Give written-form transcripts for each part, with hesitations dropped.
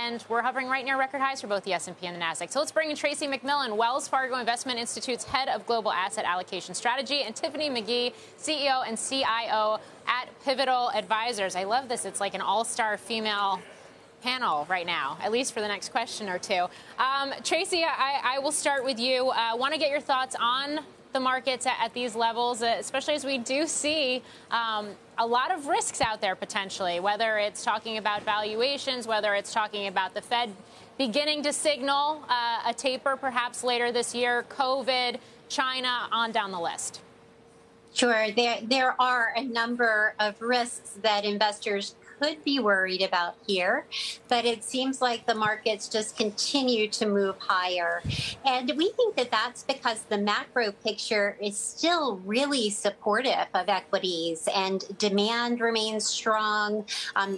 and we're hovering right near record highs for both the S&P and the Nasdaq. So let's bring in Tracy McMillion, Wells Fargo Investment Institute's head of global asset allocation strategy, and Tiffany McGee, CEO and CIO at Pivotal Advisors. I love this. It's like an all-star female panel right now, at least for the next question or two. Tracy, I will start with you. Want to get your thoughts on the markets at these levels, especially as we do see a lot of risks out there potentially, whether it's talking about valuations, whether it's talking about the Fed beginning to signal a taper perhaps later this year, COVID, China, on down the list. Sure. There are a number of risks that investors could be worried about here, but it seems like the markets just continue to move higher. And we think that that's because the macro picture is still really supportive of equities and demand remains strong.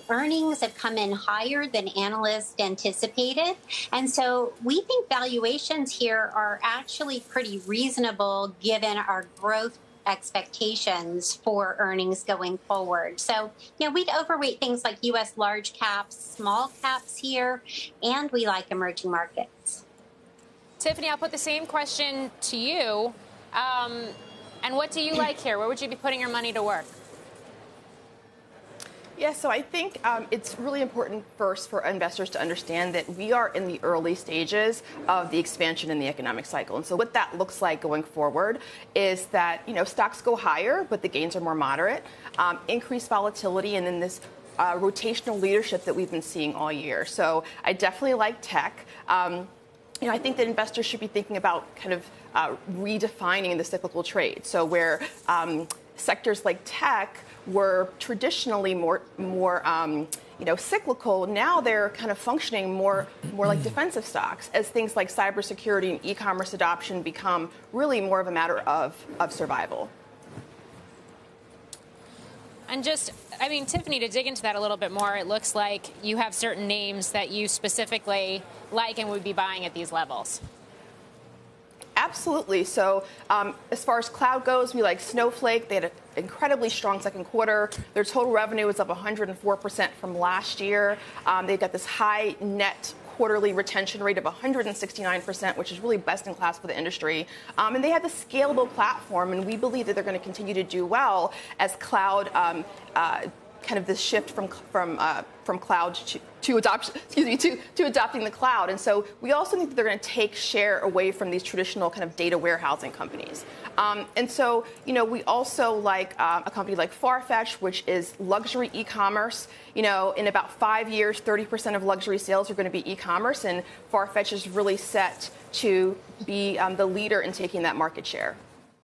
Earnings have come in higher than analysts anticipated. And so we think valuations here are actually pretty reasonable given our growth expectations for earnings going forward. So, we'd overweight things like U.S. large caps, small caps here, and we like emerging markets. Tiffany, I'll put the same question to you. And what do you like here? Where would you be putting your money to work? Yeah, so I think it's really important first for investors to understand that we are in the early stages of the expansion in the economic cycle. And so what that looks like going forward is that, stocks go higher, but the gains are more moderate, increased volatility, and then this rotational leadership that we've been seeing all year. So I definitely like tech. I think that investors should be thinking about kind of redefining the cyclical trade. So where sectors like tech were traditionally more cyclical, now they're kind of functioning more like defensive stocks as things like cybersecurity and e-commerce adoption become really more of a matter of survival. And Tiffany, to dig into that a little bit more, it looks like you have certain names that you specifically like and would be buying at these levels. Absolutely. So as far as cloud goes, we like Snowflake. They had an incredibly strong second quarter. Their total revenue was up 104% from last year. They've got this high net quarterly retention rate of 169%, which is really best in class for the industry. And they have the scalable platform, and we believe that they're going to continue to do well as cloud kind of this shift from cloud to adopting the cloud. And so we also think that they're going to take share away from these traditional kind of data warehousing companies. And so, we also like a company like Farfetch, which is luxury e-commerce. In about 5 years, 30% of luxury sales are going to be e-commerce, and Farfetch is really set to be the leader in taking that market share.